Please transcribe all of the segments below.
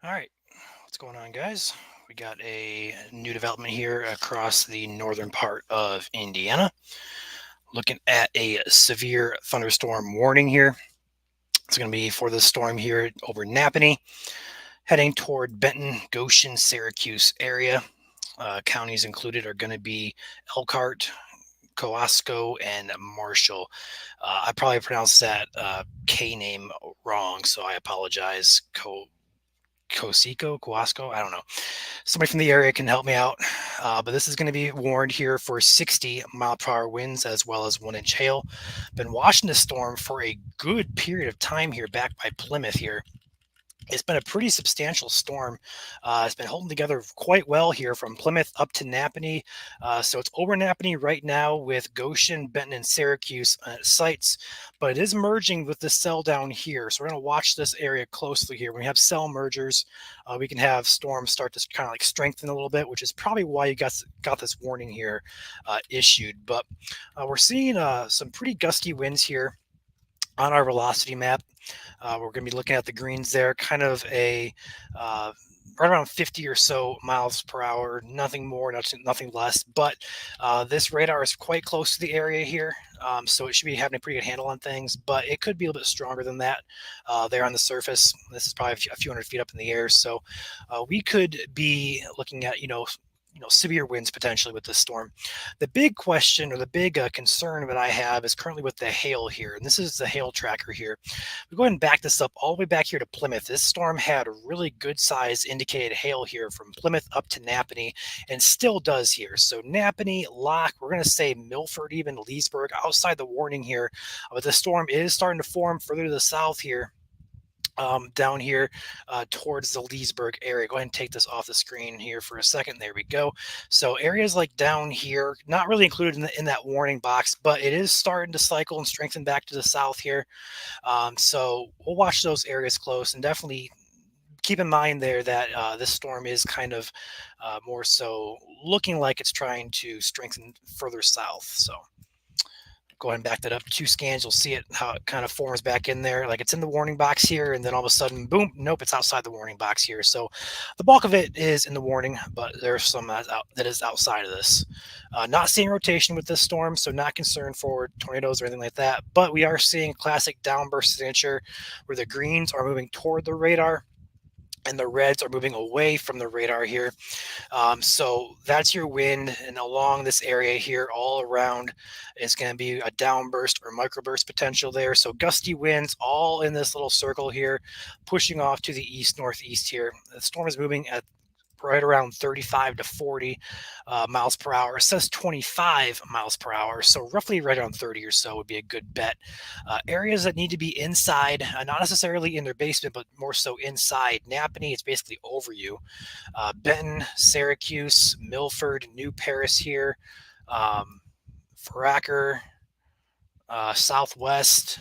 All right, what's going on, guys? We got a new development here across the northern part of Indiana. Looking at a severe thunderstorm warning here. It's going to be for the storm here over Napanee, heading toward Benton, Goshen, Syracuse area. Counties included are going to be Elkhart, Coasco, and Marshall. I probably pronounced that K name wrong, so I apologize. Coasco, I don't know. Somebody from the area can help me out. But this is going to be warned here for 60-mile-per-hour winds as well as 1-inch hail. Been watching this storm for a good period of time here, back by Plymouth here. It's been a pretty substantial storm. It's been holding together quite well here from Plymouth up to Napanee. So it's over Napanee right now with Goshen, Benton, and Syracuse sites, but it is merging with the cell down here. So we're going to watch this area closely here. When we have cell mergers, we can have storms start to kind of like strengthen a little bit, which is probably why you got this warning here issued. But we're seeing some pretty gusty winds here on our velocity map. We're going to be looking at the greens there, kind of a right around 50 or so miles per hour, nothing more, nothing less. But this radar is quite close to the area here, so it should be having a pretty good handle on things. But it could be a little bit stronger than that there on the surface. This is probably a few hundred feet up in the air, so we could be looking at severe winds potentially with this storm. The big question or the big concern that I have is currently with the hail here, and this is the hail tracker here. We go ahead and back this up all the way back here to Plymouth. This storm had a really good size indicated hail here from Plymouth up to Napanee, and still does here. So Napanee, Locke, we're going to say Milford, even Leesburg, outside the warning here. But the storm is starting to form further to the south here, down here towards the Leesburg area. Go ahead and take this off the screen here for a second. There we go. So areas like down here, not really included in that warning box, but it is starting to cycle and strengthen back to the south here. So we'll watch those areas close and definitely keep in mind there that this storm is kind of more so looking like it's trying to strengthen further south. So go ahead and back that up 2 scans. You'll see it how it kind of forms back in there, like it's in the warning box here, and then all of a sudden, boom, nope, it's outside the warning box here. So the bulk of it is in the warning, but there's some that is outside of this. Not seeing rotation with this storm, so not concerned for tornadoes or anything like that. But we are seeing classic downburst signature where the greens are moving toward the radar and the reds are moving away from the radar here. So that's your wind, and along this area here, all around, is going to be a downburst or microburst potential there. So gusty winds all in this little circle here, pushing off to the east northeast here. The storm is moving at right around 35 to 40 miles per hour. It says 25 miles per hour, so roughly right around 30 or so would be a good bet. Areas that need to be inside, not necessarily in their basement, but more so inside. Napanee, it's basically over you. Benton, Syracuse, Milford, New Paris here, Foraker, Southwest,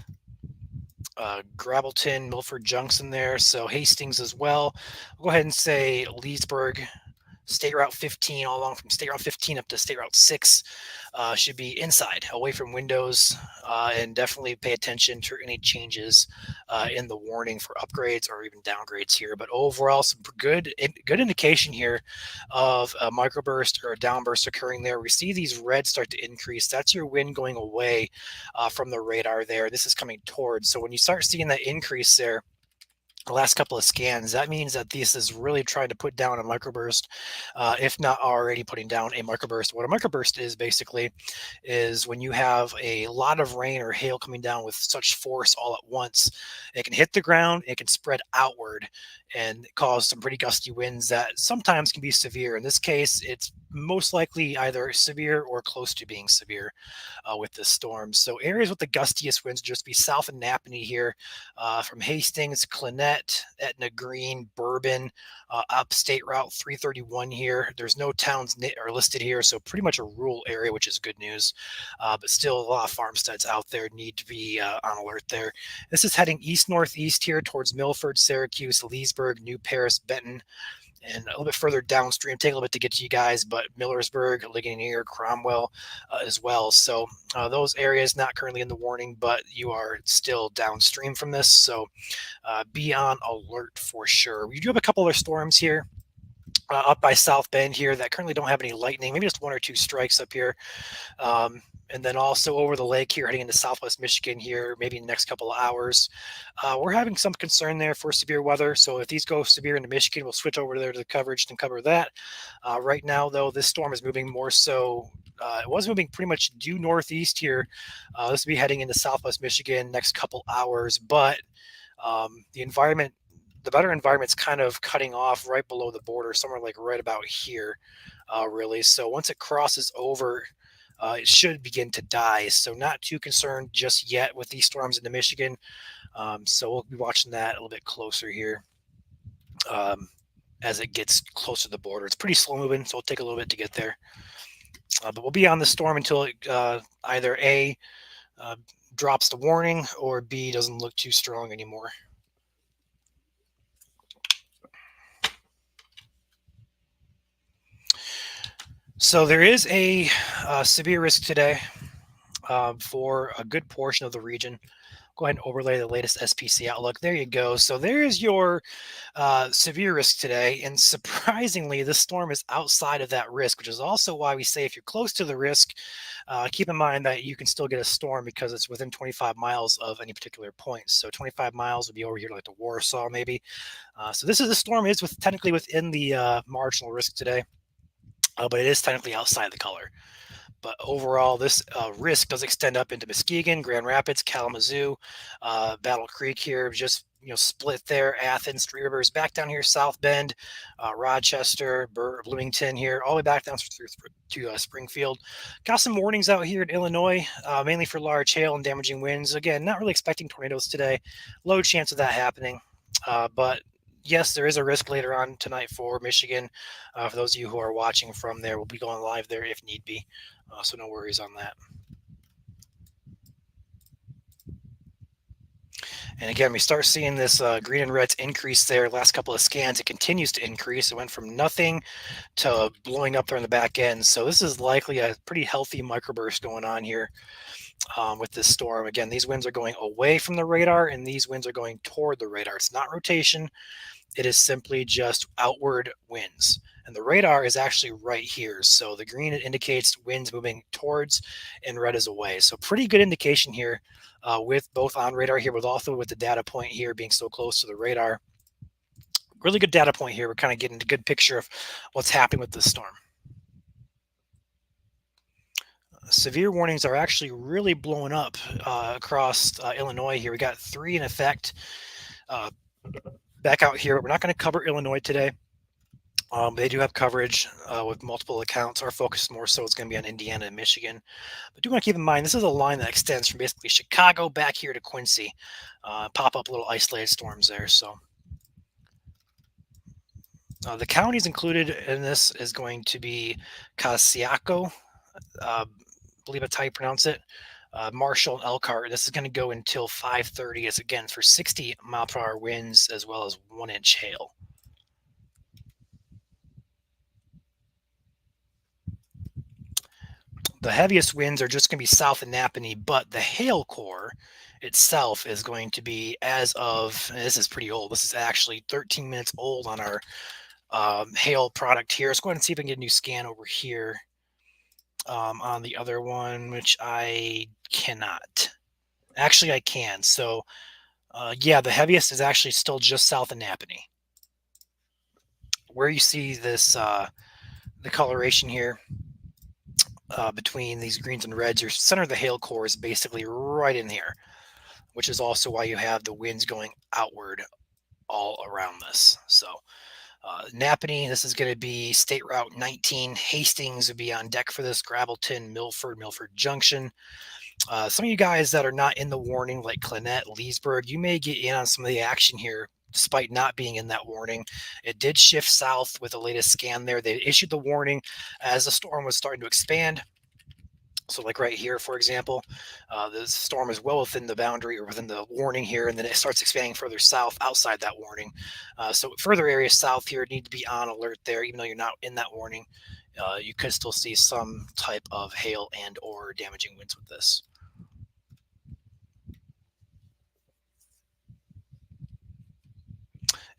Gravelton, Milford Junction there. So Hastings as well. I'll go ahead and say Leesburg, State Route 15, all along from State Route 15 up to State Route 6 should be inside, away from windows, and definitely pay attention to any changes in the warning for upgrades or even downgrades here. But overall, some good indication here of a microburst or a downburst occurring there. We see these reds start to increase. That's your wind going away from the radar there. This is coming towards. So when you start seeing that increase there, the last couple of scans, that means that this is really trying to put down a microburst, if not already putting down a microburst. What a microburst is basically is when you have a lot of rain or hail coming down with such force all at once, it can hit the ground, it can spread outward and cause some pretty gusty winds that sometimes can be severe. In this case, it's most likely either severe or close to being severe with this storm. So areas with the gustiest winds just be south of Napanee here, from Hastings, Clinette, Etna Green, Bourbon, up State Route 331 here. There's no towns are listed here, so pretty much a rural area, which is good news. But still, a lot of farmsteads out there need to be on alert there. This is heading east northeast here towards Milford, Syracuse, Leesburg, New Paris, Benton. and a little bit further downstream, take a little bit to get to you guys, but Millersburg, Ligonier, Cromwell as well. So those areas not currently in the warning, but you are still downstream from this. So be on alert for sure. We do have a couple other storms here. Up by South Bend here that currently don't have any lightning, maybe just one or two strikes up here. And then also over the lake here, heading into Southwest Michigan here, maybe in the next couple of hours. We're having some concern there for severe weather. So if these go severe into Michigan, we'll switch over there to the coverage and cover that. Right now, though, this storm is moving more so. It was moving pretty much due northeast here. This will be heading into Southwest Michigan next couple hours, but the better environment's kind of cutting off right below the border, somewhere like right about here, really. So once it crosses over, it should begin to die. So not too concerned just yet with these storms into Michigan. So we'll be watching that a little bit closer here as it gets closer to the border. It's pretty slow moving, so it'll take a little bit to get there. But we'll be on the storm until it either A, drops the warning, or B, doesn't look too strong anymore. So there is a severe risk today for a good portion of the region. Go ahead and overlay the latest SPC outlook. There you go. So there is your severe risk today. And surprisingly, this storm is outside of that risk, which is also why we say if you're close to the risk, keep in mind that you can still get a storm because it's within 25 miles of any particular point. So 25 miles would be over here like the Warsaw maybe. So the storm is technically within the marginal risk today, but it is technically outside the color. But overall, this risk does extend up into Muskegon, Grand Rapids, Kalamazoo, Battle Creek here, just split there. Athens, Three Rivers, back down here, South Bend, Rochester, Bloomington here, all the way back down to Springfield. Got some warnings out here in Illinois, mainly for large hail and damaging winds. Again, not really expecting tornadoes today. Low chance of that happening, but yes, there is a risk later on tonight for Michigan. For those of you who are watching from there, we'll be going live there if need be. So no worries on that. And again, we start seeing this green and reds increase there. Last couple of scans, it continues to increase. It went from nothing to blowing up there in the back end. So this is likely a pretty healthy microburst going on here with this storm. Again, these winds are going away from the radar, and these winds are going toward the radar. It's not rotation. It is simply just outward winds. And the radar is actually right here. So the green indicates winds moving towards and red is away. So pretty good indication here with both on radar here, but also with the data point here being so close to the radar. Really good data point here. We're kind of getting a good picture of what's happening with this storm. Severe warnings are actually really blowing up across Illinois here. We got 3 in effect back out here. We're not going to cover Illinois today. They do have coverage with multiple accounts. Our focus more so is going to be on Indiana and Michigan. But do want to keep in mind, this is a line that extends from basically Chicago back here to Quincy. Pop up little isolated storms there. So the counties included in this is going to be Casiaco, believe that's how you pronounce it. Marshall and Elkhart. This is going to go until 5:30. It's again for 60-mile-per-hour winds as well as 1-inch hail. The heaviest winds are just going to be south of Napanee, but the hail core itself is going to be as of, and this is pretty old. This is actually 13 minutes old on our hail product here. Let's go ahead and see if I can get a new scan over here on the other one, which I cannot. Actually, I can. So, yeah, the heaviest is actually still just south of Napanee. Where you see this, the coloration here, between these greens and reds, your center of the hail core is basically right in here, which is also why you have the winds going outward all around this. So Napanee, this is going to be State Route 19. Hastings would be on deck for this. Gravelton, Milford Junction. Some of you guys that are not in the warning, like Clinette, Leesburg, you may get in on some of the action here despite not being in that warning. It did shift south with the latest scan there. They issued the warning as the storm was starting to expand. So, like right here, for example, the storm is well within the boundary or within the warning here, and then it starts expanding further south outside that warning. So, further areas south here need to be on alert there, even though you're not in that warning. You could still see some type of hail and or damaging winds with this.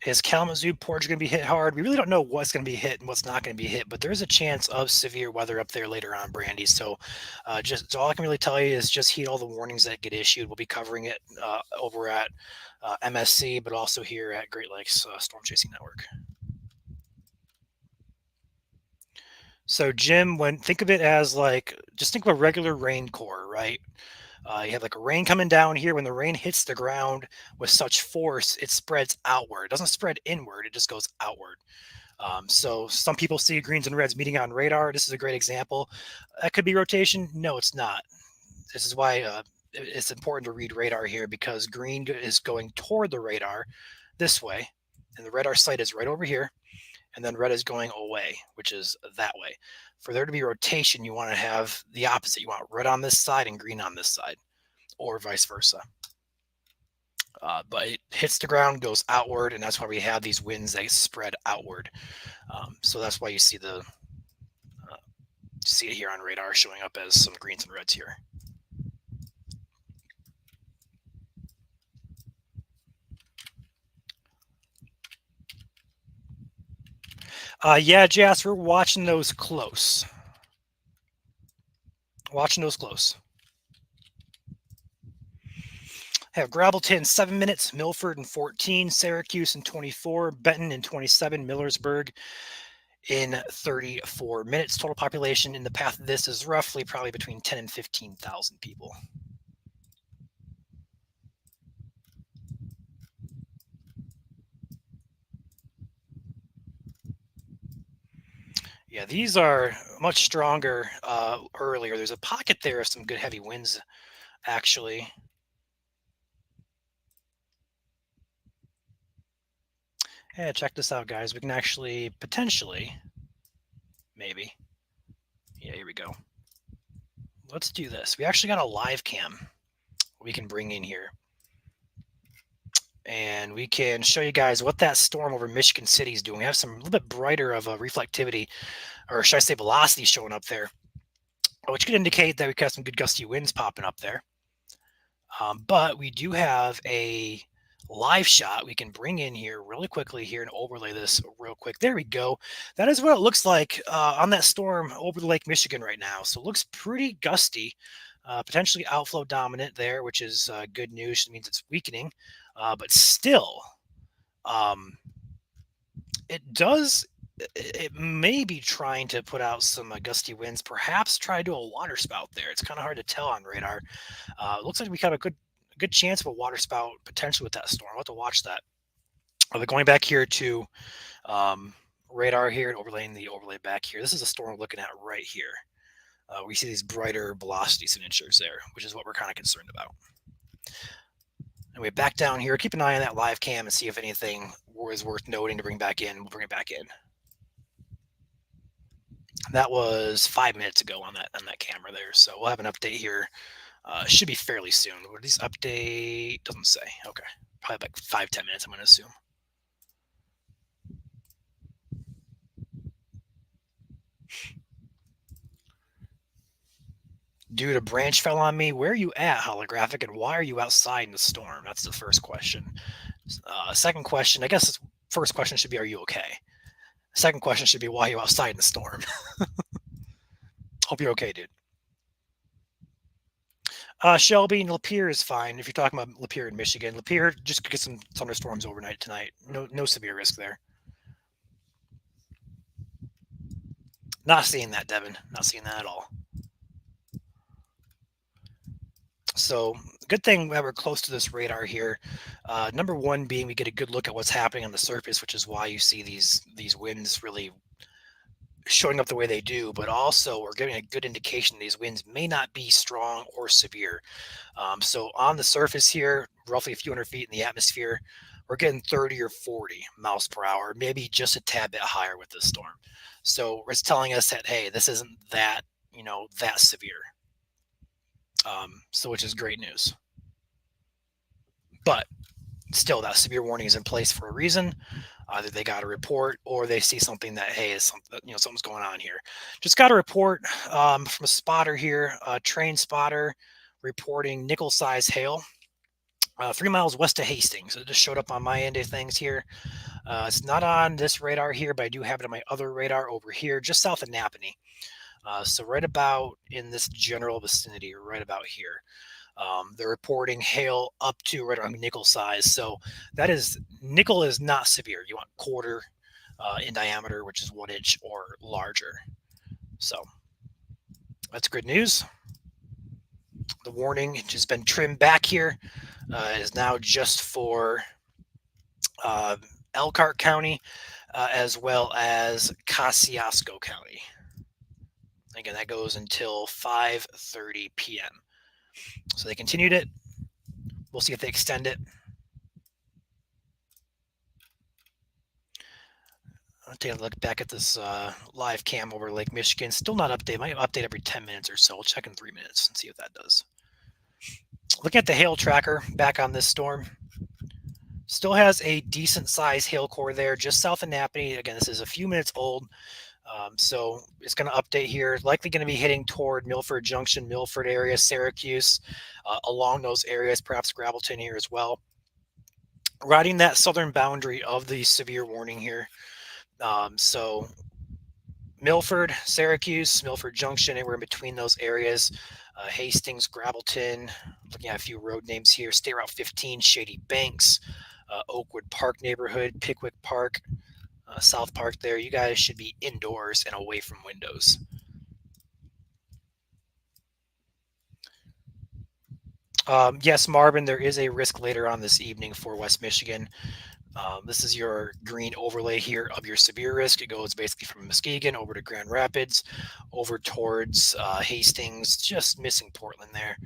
Is Kalamazoo Port going to be hit hard? We really don't know what's going to be hit and what's not going to be hit, but there is a chance of severe weather up there later on, Brandy. So, just all I can really tell you is just heed all the warnings that get issued. We'll be covering it over at MSC, but also here at Great Lakes Storm Chasing Network. So, Jim, when think of it as like just think of a regular rain core, right? You have like a rain coming down here. When the rain hits the ground with such force, it spreads outward. It doesn't spread inward, it just goes outward. So some people see greens and reds meeting on radar. This is a great example. That could be rotation. No, it's not. This is why it's important to read radar here because green is going toward the radar this way, and the radar site is right over here, and then red is going away, which is that way. For there to be rotation, you want to have the opposite. You want red on this side and green on this side, or vice versa. But it hits the ground, goes outward, and that's why we have these winds that spread outward. So that's why you see see it here on radar showing up as some greens and reds here. Yeah, Jas, we're watching those close. Watching those close. Have Gravelton 7 minutes, Milford in 14, Syracuse in 24, Benton in 27, Millersburg in 34 minutes. Total population in the path of this is roughly probably between 10 and 15,000 people. Yeah, these are much stronger earlier. There's a pocket there of some good heavy winds, actually. Hey, check this out, guys. We can actually potentially, maybe. Yeah, here we go. Let's do this. We actually got a live cam we can bring in here. And we can show you guys what that storm over Michigan City is doing. We have some a little bit brighter of a reflectivity, or should I say velocity showing up there, which could indicate that we've got some good gusty winds popping up there. But we do have a live shot we can bring in here really quickly here and overlay this real quick. There we go. That is what it looks like on that storm over the Lake Michigan right now. So it looks pretty gusty, potentially outflow dominant there, which is good news. It means it's weakening, but still, it does. It may be trying to put out some gusty winds, perhaps try to do a water spout there. It's kind of hard to tell on radar. Looks like we got a good chance of a water spout potentially with that storm. We'll have to watch that. Are going back here to radar here and overlaying the overlay back here? This is a storm we're looking at right here. We see these brighter velocity signatures there, which is what we're kind of concerned about. And we back down here. Keep an eye on that live cam and see if anything is worth noting to bring back in. We'll bring it back in. That was 5 minutes ago on that camera there. So we'll have an update here. Should be fairly soon. What is update? Doesn't say. Okay, probably like 5-10 minutes. I'm going to assume. Dude, a branch fell on me. Where are you at, holographic, and why are you outside in the storm? That's the first question. Second question, I guess first question should be, are you okay? Second question should be, why are you outside in the storm? Hope you're okay, dude. Shelby and Lapeer is fine. If you're talking about Lapeer in Michigan, Lapeer just get some thunderstorms overnight tonight. No severe risk there. Not seeing that, Devin. Not seeing that at all. So good thing that we're close to this radar here. Number one being we get a good look at what's happening on the surface, which is why you see these winds really showing up the way they do, but also we're getting a good indication these winds may not be strong or severe. So on the surface here, roughly a few hundred feet in the atmosphere, we're getting 30 or 40 miles per hour, maybe just a tad bit higher with this storm. So it's telling us that, hey, this isn't that, that severe. So which is great news. But still, that severe warning is in place for a reason. Either they got a report or they see something that, hey, is something, something's going on here. Just got a report from a spotter here, a train spotter reporting nickel-sized hail 3 miles west of Hastings. It just showed up on my end of things here. It's not on this radar here, but I do have it on my other radar over here, just south of Napanee. So right about in this general vicinity, or right about here. They're reporting hail up to right around nickel size. So that is nickel is not severe. You want quarter in diameter, which is 1 inch or larger. So that's good news. The warning has been trimmed back here. It is now just for Elkhart County as well as Kosciuszko County. Again, that goes until 5:30 p.m. So they continued it. We'll see if they extend it. I'll take a look back at this live cam over Lake Michigan. Still not updated. Might update every 10 minutes or so. We'll check in 3 minutes and see if that does. Looking at the hail tracker back on this storm. Still has a decent size hail core there just south of Napanee. Again, this is a few minutes old. So it's going to update here. Likely going to be hitting toward Milford Junction, Milford area, Syracuse, along those areas, perhaps Gravelton here as well. Riding that southern boundary of the severe warning here. So Milford, Syracuse, Milford Junction, anywhere in between those areas. Hastings, Gravelton, looking at a few road names here. State Route 15, Shady Banks, Oakwood Park neighborhood, Pickwick Park, South Park there. You guys should be indoors and away from windows. Yes, Marvin, there is a risk later on this evening for West Michigan. This is your green overlay here of your severe risk. It goes basically from Muskegon over to Grand Rapids, over towards Hastings, just missing Portland there.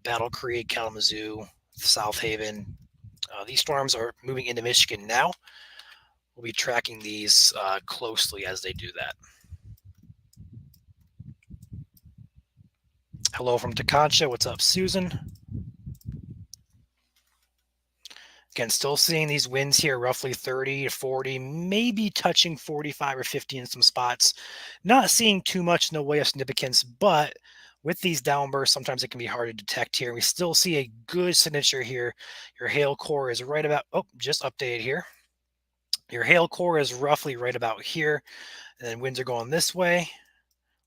Battle Creek, Kalamazoo, South Haven. These storms are moving into Michigan now. We'll be tracking these closely as they do that. Hello from Tekonsha. What's up, Susan? Again, still seeing these winds here, roughly 30 to 40, maybe touching 45 or 50 in some spots. Not seeing too much in the way of significance, but with these downbursts, sometimes it can be hard to detect here. We still see a good signature here. Your hail core is right about, just updated here. Your hail core is roughly right about here. And then winds are going this way.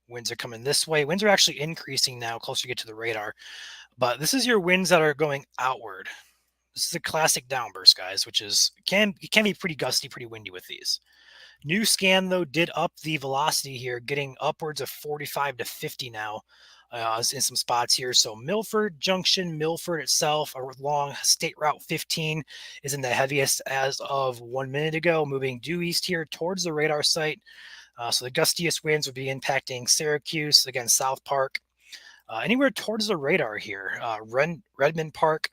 Winds are coming this way. Winds are actually increasing now, closer you get to the radar. But this is your winds that are going outward. This is a classic downburst, guys, which is can be pretty gusty, pretty windy with these. New scan, though, did up the velocity here, getting upwards of 45 to 50 now in some spots here. So Milford Junction, Milford itself, along State Route 15, is in the heaviest as of 1 minute ago, moving due east here towards the radar site. So the gustiest winds would be impacting Syracuse, again, South Park, anywhere towards the radar here. Redmond Park,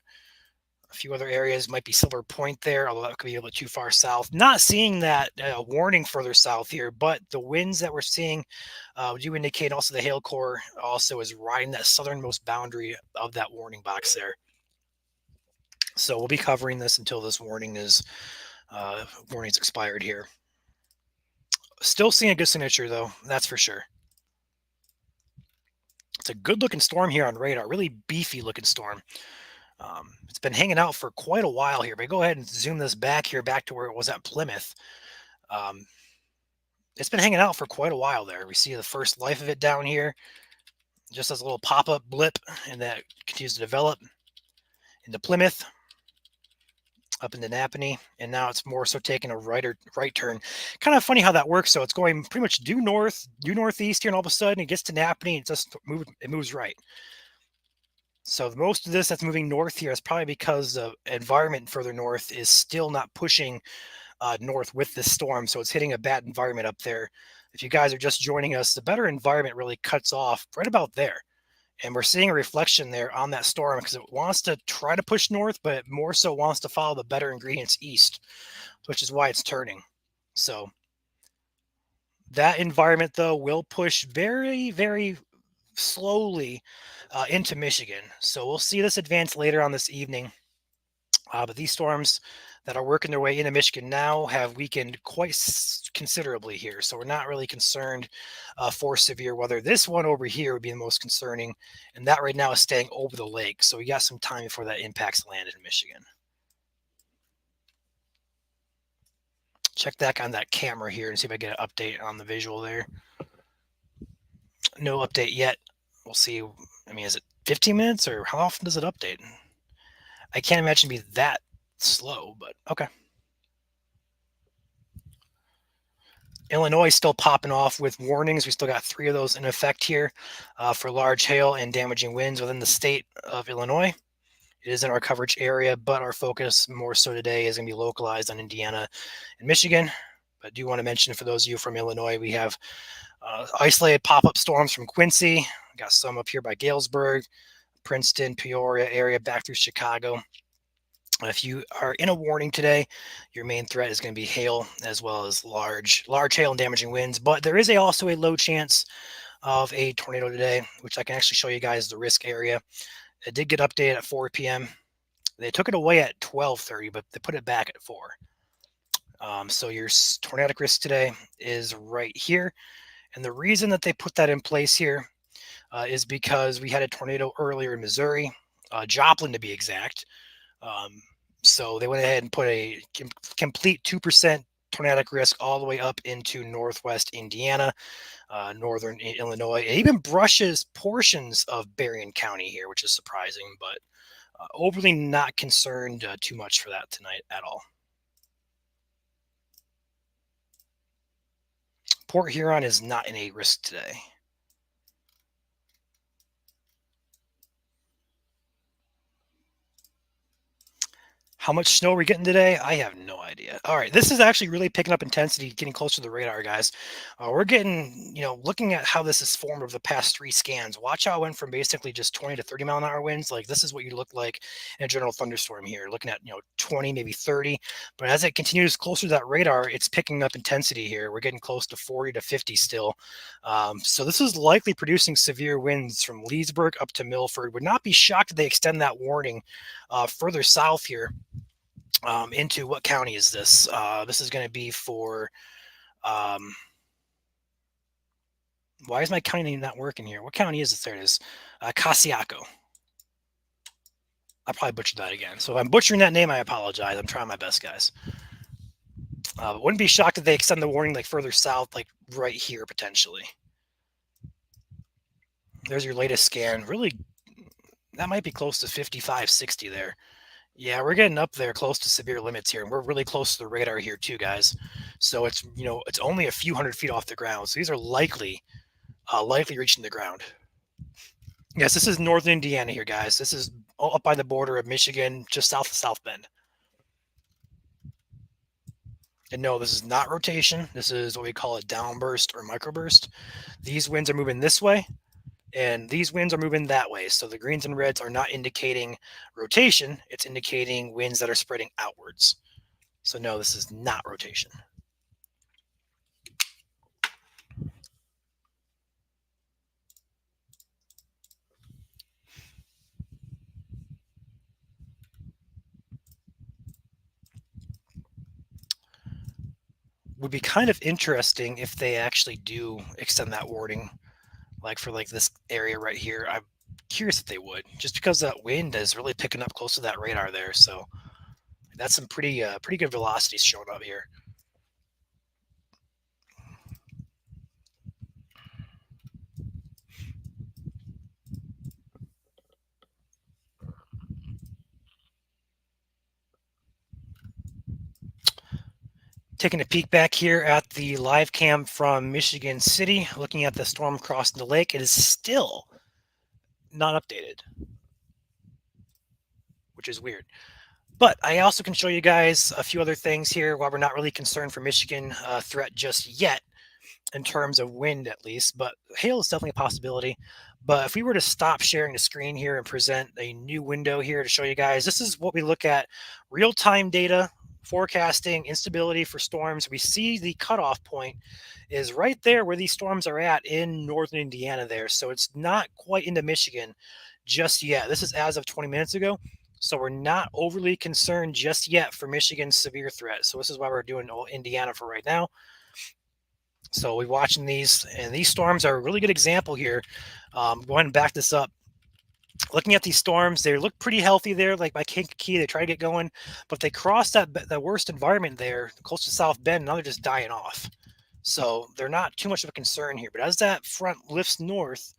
a few other areas might be Silver Point there, although that could be a little too far south. Not seeing that warning further south here, but the winds that we're seeing do indicate also the hail core also is riding that southernmost boundary of that warning box there. So we'll be covering this until this warning's expired here. Still seeing a good signature, though, that's for sure. It's a good-looking storm here on radar, really beefy-looking storm. It's been hanging out for quite a while here, but go ahead and zoom this back here, back to where it was at Plymouth. It's been hanging out for quite a while there. We see the first life of it down here, just as a little pop-up blip, and that continues to develop into Plymouth, up into Napanee, and now it's more so taking a right turn. Kind of funny how that works. So it's going pretty much due northeast here, and all of a sudden it gets to Napanee, and it moves right. So most of this that's moving north here is probably because the environment further north is still not pushing north with this storm. So it's hitting a bad environment up there. If you guys are just joining us, the better environment really cuts off right about there. And we're seeing a reflection there on that storm because it wants to try to push north, but it more so wants to follow the better ingredients east, which is why it's turning. So that environment, though, will push very, very slowly into Michigan. So we'll see this advance later on this evening. But these storms that are working their way into Michigan now have weakened quite considerably here. So we're not really concerned for severe weather. This one over here would be the most concerning, and that right now is staying over the lake. So we got some time before that impacts land in Michigan. Check back on that camera here and see if I get an update on the visual there. No update yet. We'll see. I mean, is it 15 minutes or how often does it update? I can't imagine it be that slow, but okay. Illinois still popping off with warnings. We still got 3 of those in effect here for large hail and damaging winds within the state of Illinois. It is in our coverage area, but our focus more so today is going to be localized on Indiana and Michigan. But I do want to mention for those of you from Illinois, we have isolated pop-up storms from Quincy. We got some up here by Galesburg, Princeton, Peoria area, back through Chicago. If you are in a warning today, your main threat is going to be hail as well as large hail and damaging winds. But there is also a low chance of a tornado today, which I can actually show you guys the risk area. It did get updated at 4 p.m. They took it away at 12:30, but they put it back at 4. So your tornadic risk today is right here. And the reason that they put that in place here is because we had a tornado earlier in Missouri, Joplin to be exact. So they went ahead and put a complete 2% tornadic risk all the way up into northwest Indiana, northern Illinois. It even brushes portions of Berrien County here, which is surprising, but overly not concerned too much for that tonight at all. Port Huron is not in a risk today. How much snow we're getting today, I have no idea. All right, this is actually really picking up intensity, getting closer to the radar, guys. We're getting, looking at how this is formed over the past 3 scans. Watch how it went from basically just 20 to 30 mile an hour winds. Like this is what you look like in a general thunderstorm here, looking at 20, maybe 30. But as it continues closer to that radar, it's picking up intensity here. We're getting close to 40 to 50 still. So this is likely producing severe winds from Leesburg up to Milford. Would not be shocked if they extend that warning further south here. Into what county is this? This is going to be for. Why is my county not working here? What county is this? There it is. Casiaco. I probably butchered that again. So if I'm butchering that name, I apologize. I'm trying my best, guys. Wouldn't be shocked if they extend the warning like further south, like right here potentially. There's your latest scan. Really, that might be close to 55, 60 there. Yeah, we're getting up there close to severe limits here, and we're really close to the radar here too, guys. So it's it's only a few hundred feet off the ground. So these are likely reaching the ground. Yes, this is northern Indiana here, guys. This is up by the border of Michigan, just south of South Bend. And no, this is not rotation. This is what we call a downburst or microburst. These winds are moving this way, and these winds are moving that way. So the greens and reds are not indicating rotation. It's indicating winds that are spreading outwards. So no, this is not rotation. Would be kind of interesting if they actually do extend that warning, like for like this area right here. I'm curious if they would, just because that wind is really picking up close to that radar there. So that's some pretty good velocities showing up here. Taking a peek back here at the live cam from Michigan City, looking at the storm crossing the lake, it is still not updated, which is weird. But I also can show you guys a few other things here while we're not really concerned for Michigan threat just yet in terms of wind, at least. But hail is definitely a possibility. But if we were to stop sharing the screen here and present a new window here to show you guys, this is what we look at real-time data forecasting instability for storms. We see the cutoff point is right there where these storms are at in northern Indiana there. So it's not quite into Michigan just yet. This is as of 20 minutes ago. So we're not overly concerned just yet for Michigan's severe threat. So this is why we're doing Indiana for right now. So we're watching these, and these storms are a really good example here. Go ahead and back this up. Looking at these storms, they look pretty healthy there, like by Kankakee. They try to get going, but they cross that worst environment there, close to South Bend. Now they're just dying off. So they're not too much of a concern here. But as that front lifts north,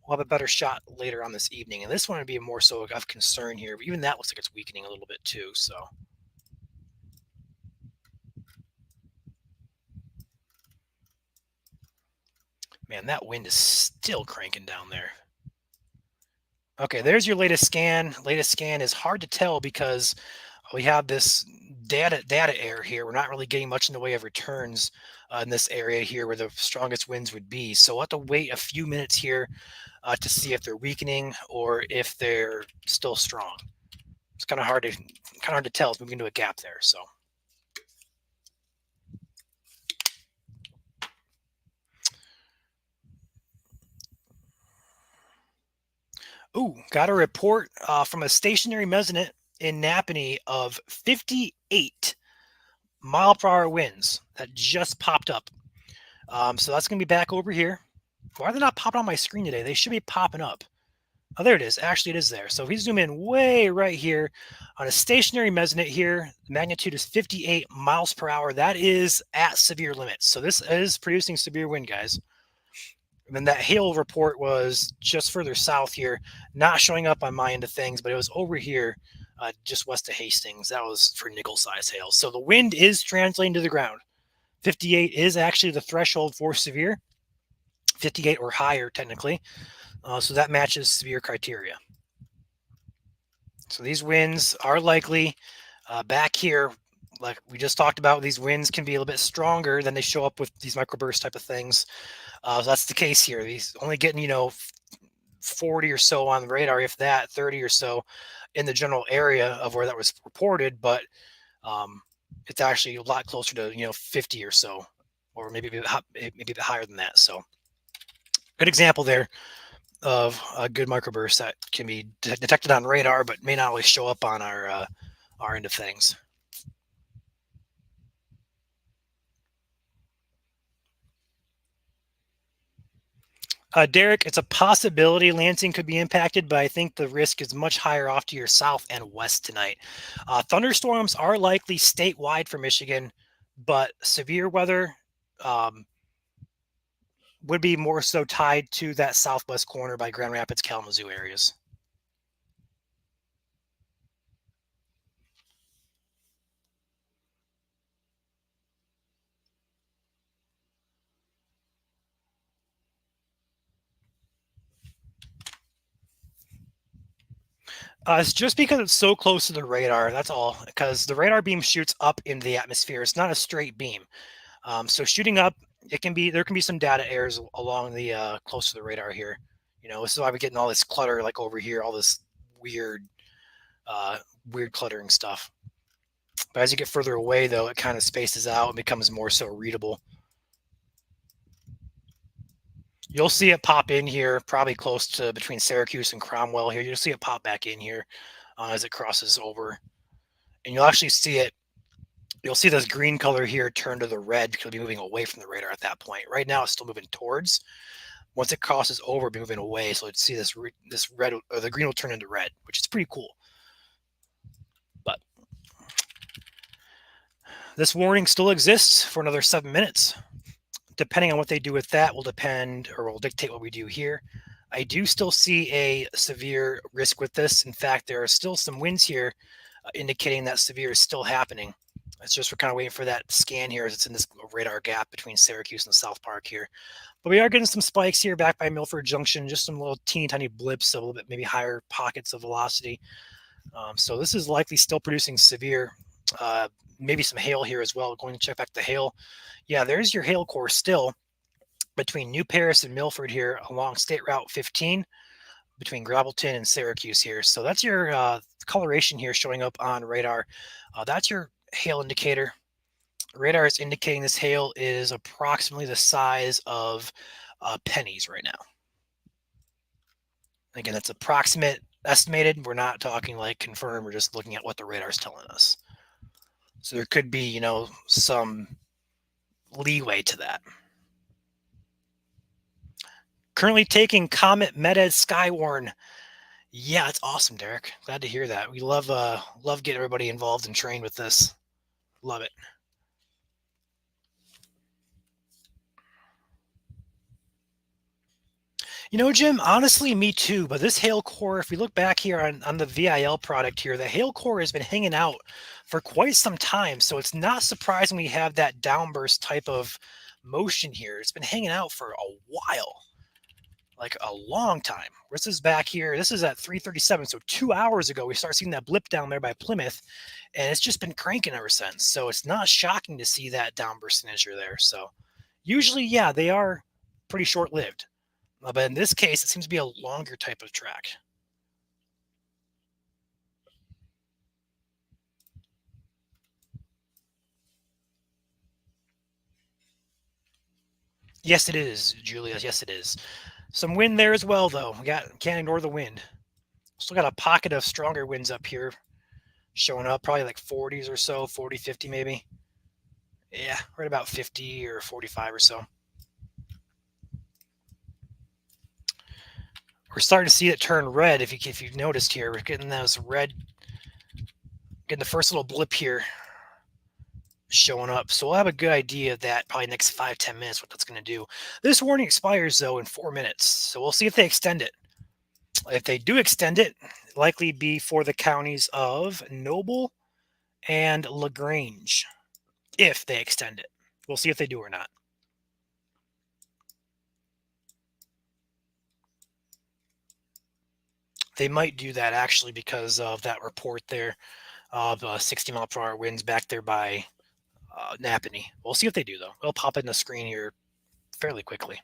we'll have a better shot later on this evening. And this one would be more so of concern here. But even that looks like it's weakening a little bit too. So, man, that wind is still cranking down there. Okay, there's your latest scan. Latest scan is hard to tell because we have this data error here. We're not really getting much in the way of returns in this area here where the strongest winds would be. So we'll have to wait a few minutes here to see if they're weakening or if they're still strong. It's kind of hard to tell. It's moving into a gap there. So. Ooh, got a report from a stationary measurement in Napanee of 58 mile-per-hour winds that just popped up. So that's going to be back over here. Why are they not popping on my screen today? They should be popping up. Oh, there it is. Actually, it is there. So if we zoom in way right here on a stationary measurement here, the magnitude is 58 miles per hour. That is at severe limits. So this is producing severe wind, guys. And then that hail report was just further south here, not showing up on my end of things, but it was over here, just west of Hastings. That was for nickel-sized hail. So the wind is translating to the ground. 58 is actually the threshold for severe, 58 or higher technically. So that matches severe criteria. So these winds are likely back here. Like we just talked about, these winds can be a little bit stronger than they show up with these microburst type of things. So that's the case here. These only getting, 40 or so on the radar, if that, 30 or so in the general area of where that was reported, but it's actually a lot closer to 50 or so, or maybe a bit higher than that. So good example there of a good microburst that can be detected on radar, but may not always show up on our end of things. Derek, it's a possibility Lansing could be impacted, but I think the risk is much higher off to your south and west tonight. Thunderstorms are likely statewide for Michigan, but severe weather would be more so tied to that southwest corner by Grand Rapids, Kalamazoo areas. It's just because it's so close to the radar. That's all. Because the radar beam shoots up in the atmosphere. It's not a straight beam. So shooting up, there can be some data errors along the close to the radar here. This is why we're getting all this clutter like over here, all this weird cluttering stuff. But as you get further away, though, it kind of spaces out and becomes more so readable. You'll see it pop in here, probably close to between Syracuse and Cromwell here. You'll see it pop back in here as it crosses over. And you'll actually see it. You'll see this green color here turn to the red because it'll be moving away from the radar at that point. Right now, it's still moving towards. Once it crosses over, it'll be moving away. So let's see this red, or the green will turn into red, which is pretty cool. But this warning still exists for another 7 minutes. Depending on what they do with that will dictate what we do here. I do still see a severe risk with this. In fact, there are still some winds here indicating that severe is still happening. It's just we're kind of waiting for that scan here as it's in this radar gap between Syracuse and South Park here. But we are getting some spikes here back by Milford Junction, just some little teeny tiny blips, a little bit maybe higher pockets of velocity. So this is likely still producing severe, maybe some hail here as well. Going to check back the hail. Yeah, there's your hail core still between New Paris and Milford here along State Route 15 between Gravelton and Syracuse here. So that's your coloration here showing up on radar. That's your hail indicator. Radar is indicating this hail is approximately the size of pennies right now. Again, that's approximate, estimated. We're not talking like confirmed. We're just looking at what the radar is telling us. So there could be, some leeway to that. Currently taking Comet Meta Skywarn. Yeah, that's awesome, Derek. Glad to hear that. We love getting everybody involved and trained with this. Love it. Jim, honestly, me too. But this Hail Core, if we look back here on the VIL product here, the Hail Core has been hanging out for quite some time. So it's not surprising we have that downburst type of motion here. It's been hanging out for a while, like a long time. This is back here. This is at 3:37. So 2 hours ago, we start seeing that blip down there by Plymouth, and it's just been cranking ever since. So it's not shocking to see that downburst signature there. So usually, yeah, they are pretty short lived. But in this case, it seems to be a longer type of track. Yes, it is, Julia. Yes, it is. Some wind there as well, though. Can't ignore the wind. Still got a pocket of stronger winds up here showing up, probably like 40s or so, 40, 50 maybe. Yeah, right about 50 or 45 or so. We're starting to see it turn red. If you've noticed here, we're getting those red, getting the first little blip here showing up. So we'll have a good idea of that probably next 5-10 minutes what that's going to do. This warning expires though in 4 minutes, so we'll see if they extend it. If they do extend it, likely be for the counties of Noble and LaGrange. If they extend it, we'll see if they do or not. They might do that actually because of that report there of 60-mile-per-hour winds back there by Napanee. We'll see if they do though. It'll pop in the screen here fairly quickly.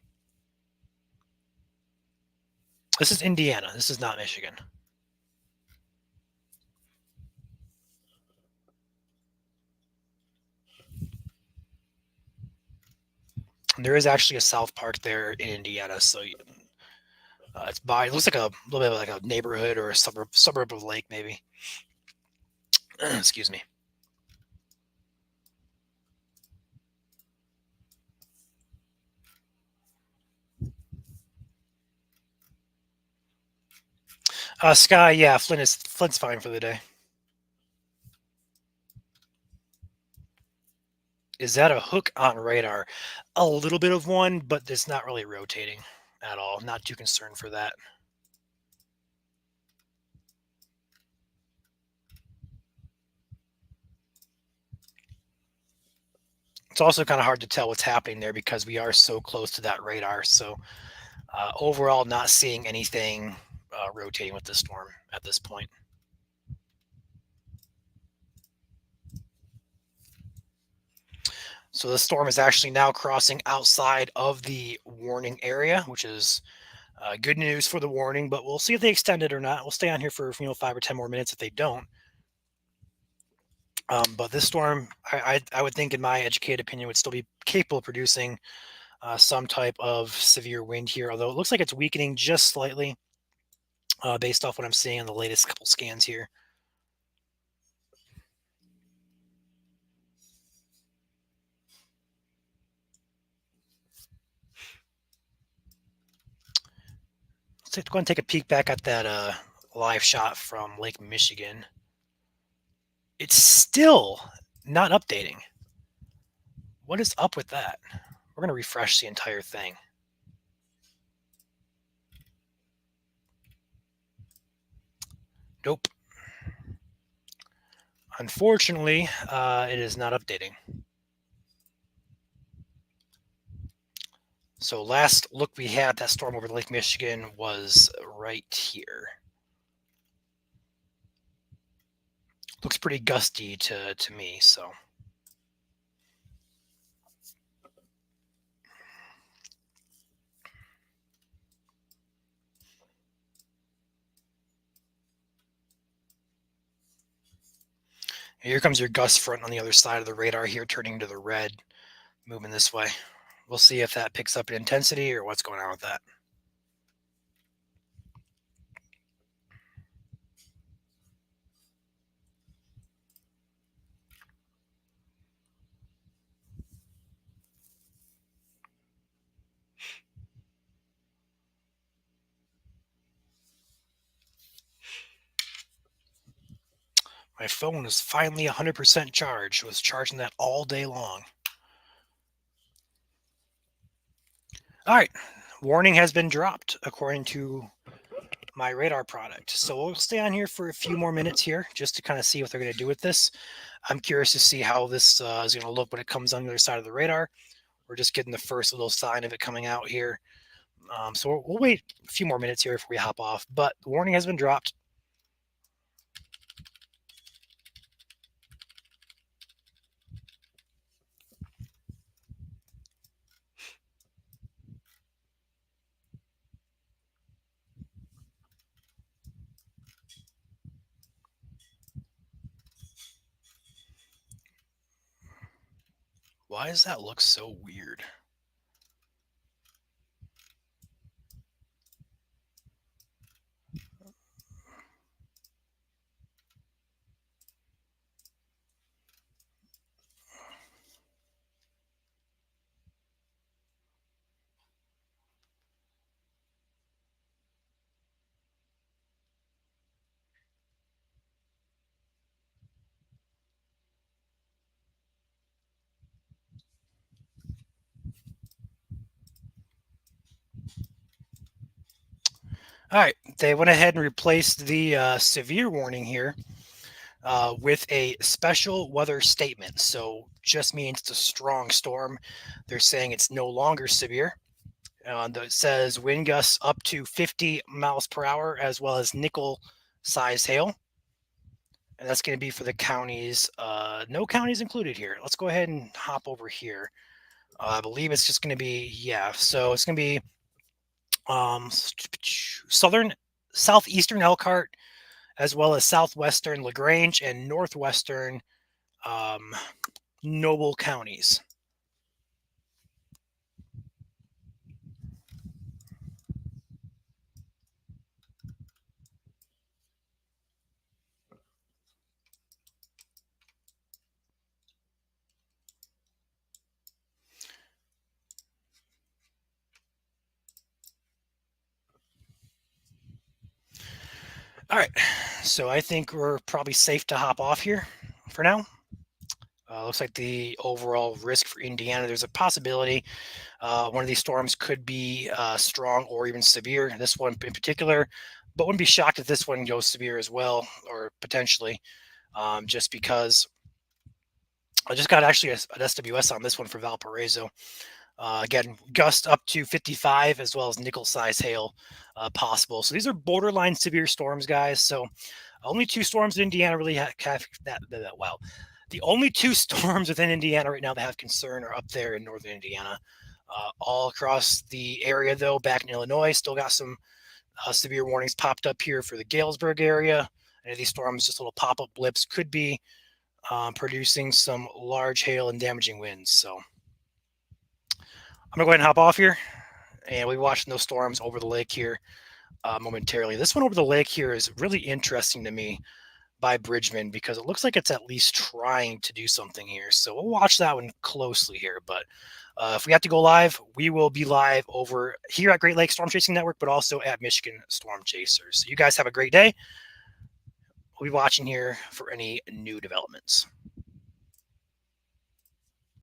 This is Indiana. This is not Michigan. And there is actually a South Park there in Indiana, so it's by. It looks like a little bit like a neighborhood or a suburb of Lake, maybe. Excuse me. Sky, yeah, Flint's fine for the day. Is that a hook on radar? A little bit of one, but it's not really rotating at all. Not too concerned for that. It's also kind of hard to tell what's happening there because we are so close to that radar. So overall, not seeing anything rotating with the storm at this point. So the storm is actually now crossing outside of the warning area, which is good news for the warning. But we'll see if they extend it or not. We'll stay on here for 5 or 10 more minutes if they don't. But this storm, I would think, in my educated opinion, would still be capable of producing some type of severe wind here. Although it looks like it's weakening just slightly, based off what I'm seeing in the latest couple scans here. Let's go and take a peek back at that live shot from Lake Michigan. It's still not updating. What is up with that? We're going to refresh the entire thing. Nope. Unfortunately, it is not updating. So last look we had that storm over Lake Michigan was right here. Looks pretty gusty to me, so. Here comes your gust front on the other side of the radar here, turning to the red, moving this way. We'll see if that picks up in intensity or what's going on with that. My phone is finally 100% charged. I was charging that all day long. All right. Warning has been dropped according to my radar product. So we'll stay on here for a few more minutes here just to kind of see what they're going to do with this. I'm curious to see how this is going to look when it comes on the other side of the radar. We're just getting the first little sign of it coming out here. So we'll wait a few more minutes here before we hop off. But the warning has been dropped. Why does that look so weird? All right, they went ahead and replaced the severe warning here with a special weather statement. So just means it's a strong storm. They're saying it's no longer severe. It says wind gusts up to 50 miles per hour, as well as nickel size hail. And that's going to be for the counties. No counties included here. Let's go ahead and hop over here. I believe it's just going to be, yeah. So it's going to be southern, southeastern Elkhart, as well as southwestern LaGrange and northwestern um, Noble counties. All right, so I think we're probably safe to hop off here for now. Looks like the overall risk for Indiana, there's a possibility one of these storms could be strong or even severe. This one in particular, but wouldn't be shocked if this one goes severe as well, or potentially, just because I just got actually an SWS on this one for Valparaiso. Again, gust up to 55 as well as nickel size hail possible. So these are borderline severe storms, guys. So only two storms in Indiana really have that. Wow. The only two storms within Indiana right now that have concern are up there in northern Indiana. All across the area, though, back in Illinois, still got some severe warnings popped up here for the Galesburg area. And these storms, just little pop up blips, could be producing some large hail and damaging winds. So I'm gonna go ahead and hop off here, and we'll be watching those storms over the lake here momentarily. This one over the lake here is really interesting to me by Bridgman because it looks like it's at least trying to do something here. So we'll watch that one closely here. But if we have to go live, we will be live over here at Great Lakes Storm Chasing Network, but also at Michigan Storm Chasers. So you guys have a great day. We'll be watching here for any new developments.